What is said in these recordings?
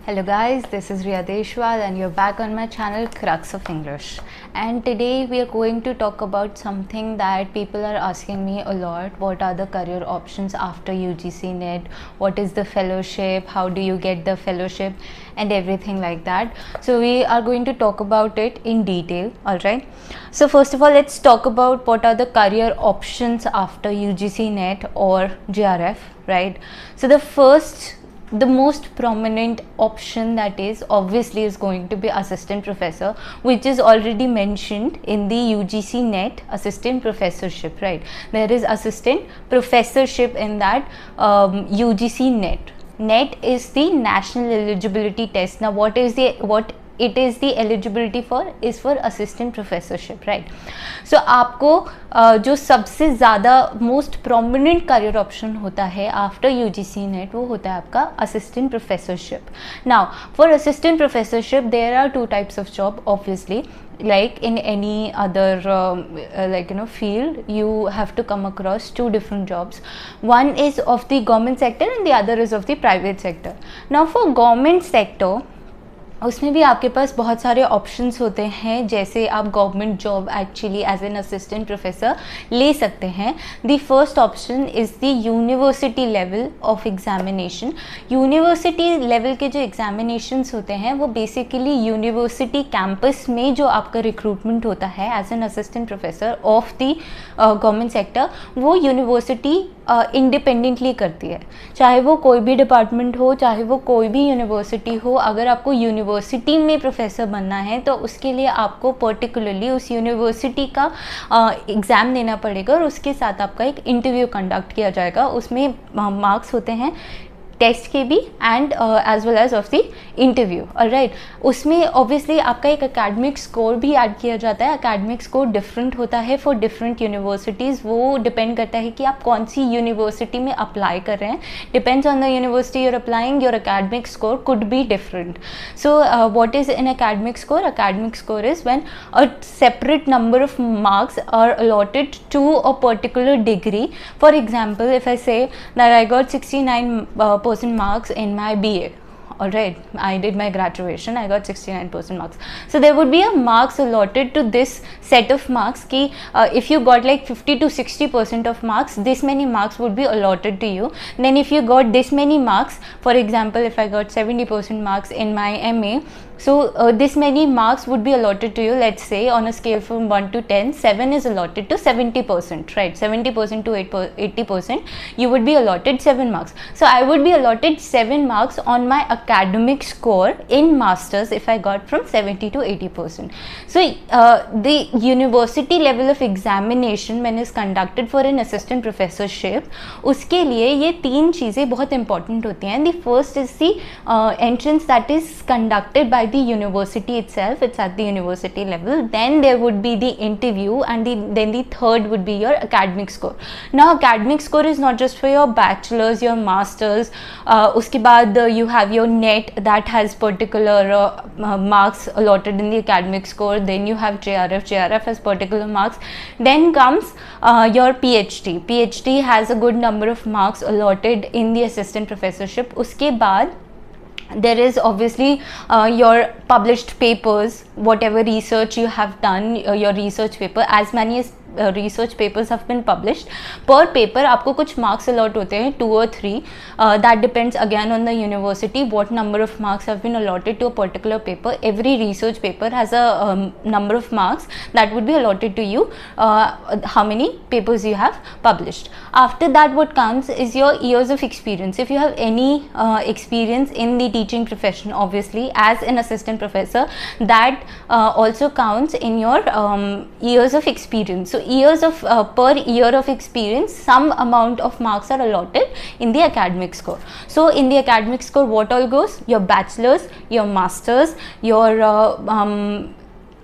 Hello guys, this is Riya Deshwal and you're back on my channel Crux of English. And today we are going to talk about something that people are asking me a lot. What are the career options after UGC NET? What is the fellowship? How do you get the fellowship? And everything like that. So we are going to talk about it in detail, alright? So first of all, let's talk about what are the career options after UGC NET or JRF, right? So the most prominent option that is obviously is going to be assistant professor, which is already mentioned in the UGC NET assistant professorship, right? There is assistant professorship in that UGC NET. NET is the national eligibility test. Now what it is the eligibility for is for assistant professorship, right? So आपको जो सबसे ज़्यादा most prominent career option होता है after UGC NET वो होता है आपका assistant professorship. Now for assistant professorship there are two types of job, obviously. Like in any other field, you have to come across two different jobs. One is of the government sector and the other is of the private sector. Now for government sector, उसमें भी आपके पास बहुत सारे options होते हैं, जैसे आप government job actually as an assistant professor ले सकते हैं. The first option is the university level of examination. University level के जो एग्जामिनेशंस होते हैं वो बेसिकली यूनिवर्सिटी कैंपस में जो आपका रिक्रूटमेंट होता है as an assistant professor of the government sector, वो यूनिवर्सिटी इंडिपेंडेंटली करती है. चाहे वो कोई भी डिपार्टमेंट हो, चाहे वो कोई भी यूनिवर्सिटी हो, अगर आपको यूनिवर्सिटी में प्रोफेसर बनना है तो उसके लिए आपको पर्टिकुलरली उस यूनिवर्सिटी का एग्ज़ाम देना पड़ेगा और उसके साथ आपका एक इंटरव्यू कंडक्ट किया जाएगा. उसमें मार्क्स होते हैं टेस्ट के भी and as well as of the interview, alright. उसमें ऑब्वियसली आपका एक एकेडमिक स्कोर भी ऐड किया जाता है. एकेडमिक स्कोर डिफरेंट होता है फॉर डिफरेंट यूनिवर्सिटीज़. वो डिपेंड करता है कि आप कौन सी यूनिवर्सिटी में अप्लाई कर रहे हैं. Depends on the university you're applying, your academic score could be different. So what is an academic score? Academic score is when a separate number of marks are allotted to a particular degree. For example, if I say that I got 69% marks in my BA. Alright, I did my graduation, I got 69% marks. So there would be a marks allotted to this set of marks ki if you got like 50 to 60% of marks, this many marks would be allotted to you. Then if you got this many marks, for example, if I got 70% marks in my MA, so this many marks would be allotted to you. Let's say on a scale from 1 to 10, 7 is allotted to 70%, right? 70% to 80%, you would be allotted 7 marks. So I would be allotted 7 marks on my academic score in masters if I got from 70 to 80%. So the university level of examination when is conducted for an assistant professorship, उसके लिए ये तीन चीज़ें बहुत important होती हैं. The first is the entrance that is conducted by the university itself. It's at the university level. Then there would be the interview, and then the third would be your academic score. Now academic score is not just for your bachelor's, your master's. उसके बाद you have your NET that has particular marks allotted in the academic score. Then you have JRF. JRF has particular marks. Then comes your PhD. PhD has a good number of marks allotted in the assistant professorship. उसके बाद there is obviously your published papers, whatever research you have done, your research paper, as many as research papers have been published. Per paper आपको कुछ marks allot होते हैं, 2 or 3. That depends again on the university what number of marks have been allotted to a particular paper. Every research paper has a number of marks that would be allotted to you, how many papers you have published. After that what comes is your years of experience. If you have any experience in the teaching profession, obviously as an assistant professor, that also counts in your years of experience. So years of per year of experience, some amount of marks are allotted in the academic score. So in the academic score what all goes? Your bachelor's, your master's, your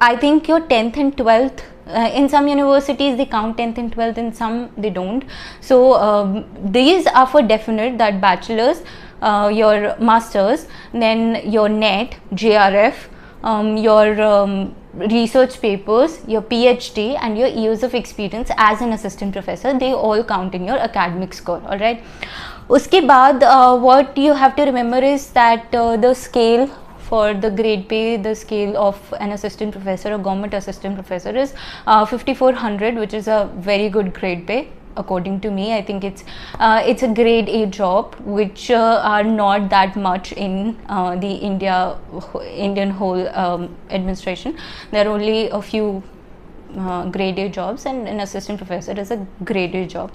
I think your 10th and 12th. In some universities they count 10th and 12th, in some they don't. So these are for definite, that bachelor's, your master's, then your NET, JRF, your research papers, your PhD and your years of experience as an assistant professor, they all count in your academic score. Alright. उसके बाद what you have to remember is that the scale for the grade pay, the scale of an assistant professor or government assistant professor is 5400, which is a very good grade pay. According to me, I think it's a grade A job, which are not that much in the Indian whole administration. There are only a few grade A jobs, and an assistant professor is a grade A job.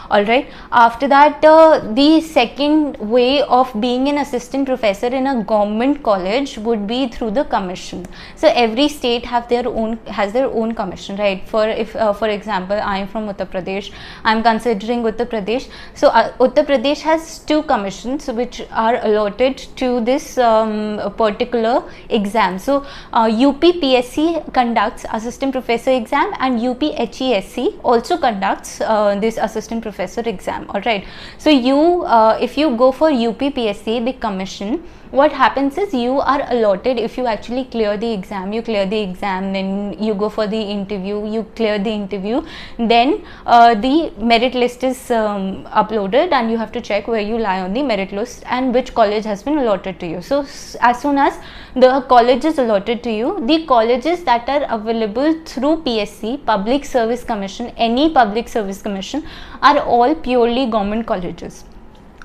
Alright, after that, the second way of being an assistant professor in a government college would be through the commission. So every state has their own commission, right? For example, I am from Uttar Pradesh. I am considering Uttar Pradesh. So Uttar Pradesh has two commissions which are allotted to this particular exam. So UPPSC conducts assistant professor exam, and UPHESC also conducts this assistant professor exam. All right, so you if you go for UPPSC, the commission, what happens is you are allotted, if you actually clear the exam, then you go for the interview, you clear the interview, then the merit list is uploaded, and you have to check where you lie on the merit list and which college has been allotted to you. So as soon as the college is allotted to you, the colleges that are available through PSC, Public Service Commission, any Public Service Commission, are all purely government colleges,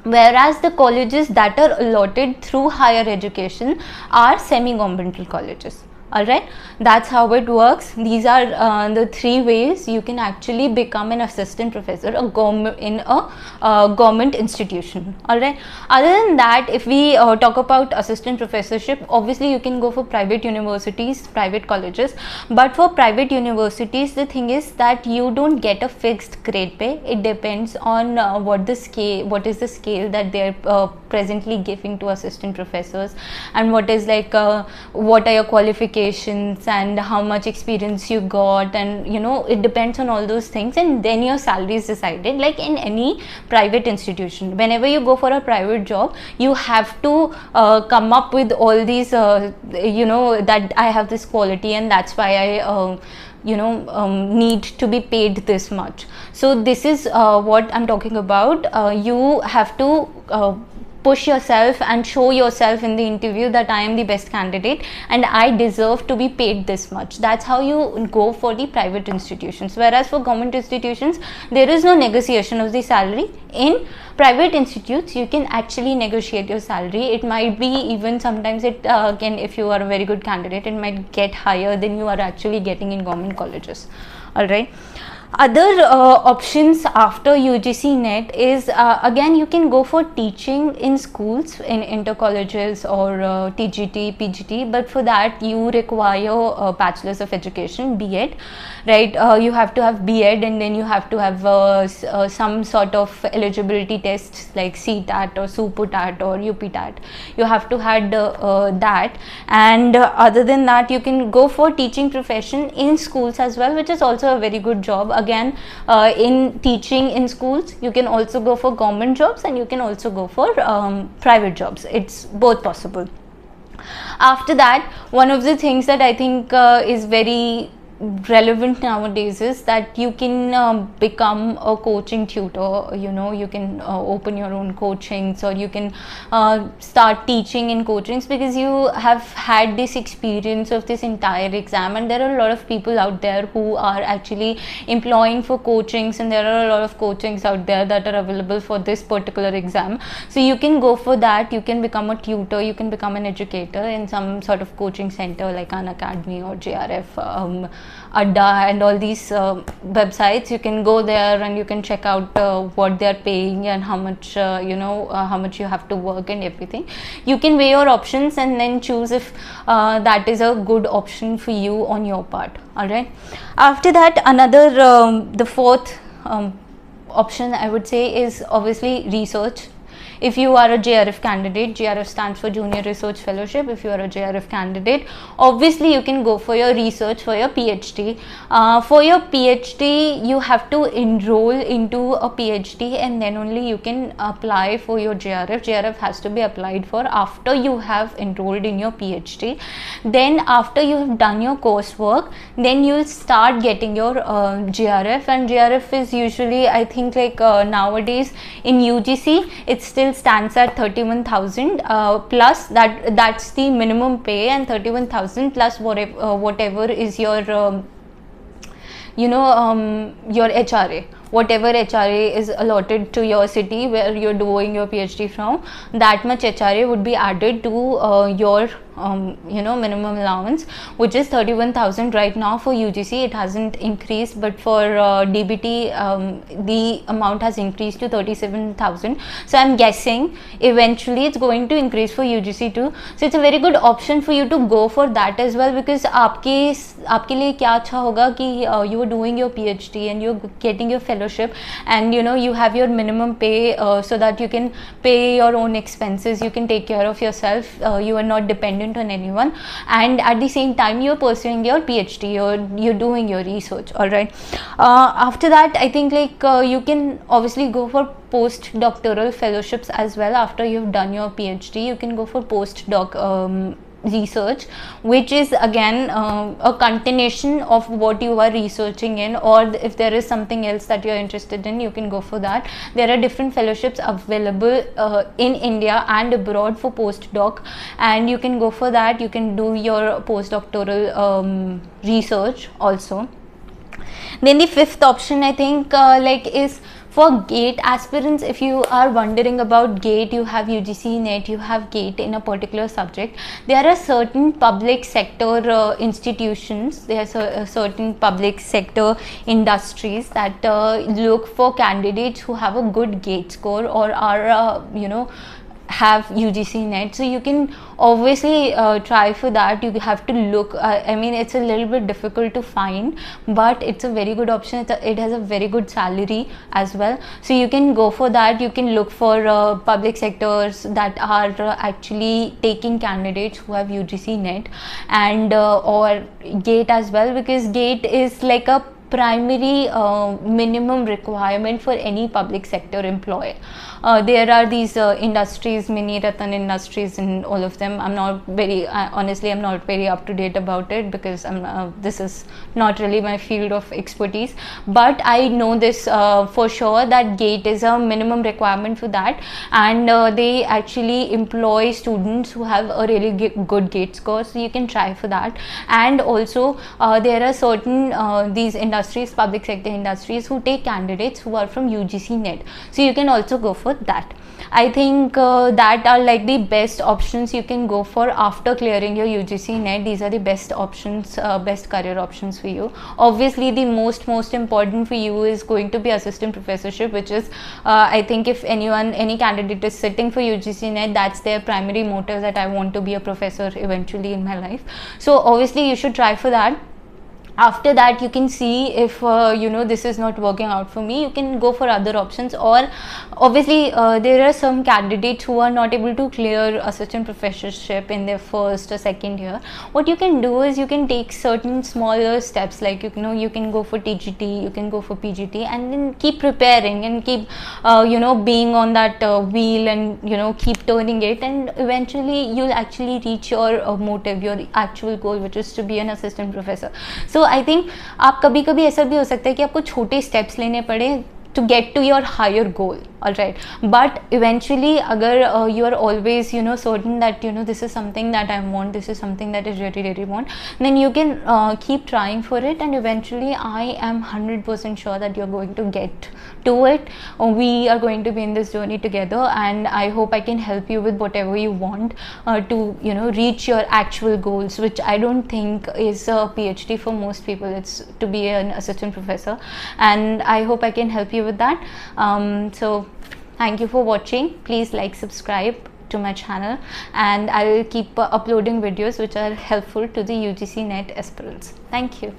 whereas the colleges that are allotted through higher education are semi-governmental colleges. Alright, that's how it works. These are the three ways you can actually become an assistant professor in a government institution. Alright, other than that, if we talk about assistant professorship, obviously you can go for private universities, private colleges, but for private universities, the thing is that you don't get a fixed grade pay. It depends on what is the scale that they are presently giving to assistant professors, and what is what are your qualifications and how much experience you got, and it depends on all those things, and then your salary is decided. Like in any private institution, whenever you go for a private job, you have to come up with all these that I have this quality, and that's why I need to be paid this much. So this is what I'm talking about. You have to push yourself and show yourself in the interview that I am the best candidate and I deserve to be paid this much. That's how you go for the private institutions. Whereas for government institutions, there is no negotiation of the salary. In private institutes, you can actually negotiate your salary. It might be even sometimes it can, if you are a very good candidate, it might get higher than you are actually getting in government colleges. Alright. Other options after UGC NET is again you can go for teaching in schools, in inter colleges or TGT, PGT, but for that you require a Bachelor's of Education, B.Ed, right? You have to have B.Ed, and then you have to have some sort of eligibility tests like CTAT or SUPUTAT or UPTAT. You have to have that, and other than that you can go for teaching profession in schools as well, which is also a very good job. Again, in teaching in schools, you can also go for government jobs, and you can also go for private jobs. It's both possible. After that, one of the things that I think is very relevant nowadays is that you can become a coaching tutor. You can open your own coachings, or you can start teaching in coachings, because you have had this experience of this entire exam, and there are a lot of people out there who are actually employing for coachings, and there are a lot of coachings out there that are available for this particular exam. So you can go for that. You can become a tutor, you can become an educator in some sort of coaching center like An Academy or JRF, Adda, and all these websites. You can go there and you can check out what they are paying and how much how much you have to work and everything. You can weigh your options and then choose if that is a good option for you on your part. All right. After that, another the fourth option I would say is obviously research. if you are a JRF candidate, JRF stands for Junior Research Fellowship. If you are a JRF candidate, obviously you can go for your research for your PhD. For your PhD, you have to enroll into a PhD and then only you can apply for your JRF. JRF has to be applied for after you have enrolled in your PhD. Then after you have done your coursework, then you'll start getting your JRF, and JRF is usually, I think, like nowadays in UGC it still stands at 31,000 plus that's the minimum pay, and 31,000 plus whatever is your your HRA, whatever HRA is allotted to your city where you're doing your PhD from, that much HRA would be added to your minimum allowance, which is 31,000 right now for UGC. It hasn't increased, but for DBT the amount has increased to 37,000. So I'm guessing eventually it's going to increase for UGC too. So it's a very good option for you to go for that as well, because आपके लिए क्या अच्छा होगा कि you are doing your PhD and you're getting your fellowship, and you have your minimum pay, so that you can pay your own expenses, you can take care of yourself, you are not dependent on anyone, and at the same time you're pursuing your PhD, you're doing your research. All right, after that I think like you can obviously go for postdoctoral fellowships as well. After you've done your PhD, you can go for postdoc research, which is again a continuation of what you are researching in, or if there is something else that you are interested in, you can go for that. There are different fellowships available in India and abroad for postdoc, and you can go for that. You can do your postdoctoral research also. Then the fifth option, I think is for GATE aspirants. If you are wondering about GATE, you have UGC NET, you have GATE in a particular subject. There are certain public sector institutions, there are certain public sector industries that look for candidates who have a good GATE score or are have UGC NET. So you can obviously try for that. You have to look, I mean it's a little bit difficult to find, but it's a very good option. It has a very good salary as well, so you can go for that. You can look for public sectors that are actually taking candidates who have UGC NET and or GATE as well, because GATE is like a primary minimum requirement for any public sector employee. There are these industries, mini Ratan industries, and all of them. I'm not very honestly, I'm not very up to date about it, because this is not really my field of expertise, but I know this for sure that GATE is a minimum requirement for that, and they actually employ students who have a really good GATE score, so you can try for that. And also there are certain these industries, public sector industries, who take candidates who are from UGC NET, so you can also go for that. I think that are like the best options you can go for after clearing your UGC NET. These are the best options, best career options for you. Obviously the most important for you is going to be assistant professorship, which is I think if any candidate is sitting for UGC NET, that's their primary motive, that I want to be a professor eventually in my life. So obviously you should try for that. After that you can see if this is not working out for me, you can go for other options. Or obviously there are some candidates who are not able to clear assistant professorship in their first or second year. What you can do is you can take certain smaller steps, like you can go for TGT, you can go for PGT, and then keep preparing and keep being on that wheel, and keep turning it, and eventually you'll actually reach your motive, your actual goal, which is to be an assistant professor. So I think आप कभी ऐसा भी हो सकता है कि आपको छोटे steps लेने पड़े to get to your higher goal. All right, but eventually agar you are always certain that this is something that I want, this is something that I really want, then you can keep trying for it, and eventually I am 100% sure that you're going to get to it. We are going to be in this journey together, and I hope I can help you with whatever you want to reach your actual goals, which I don't think is a PhD for most people. It's to be an assistant professor, and I hope I can help you with that. So thank you for watching. Please like, subscribe to my channel, and I will keep uploading videos which are helpful to the UGC NET aspirants. Thank you.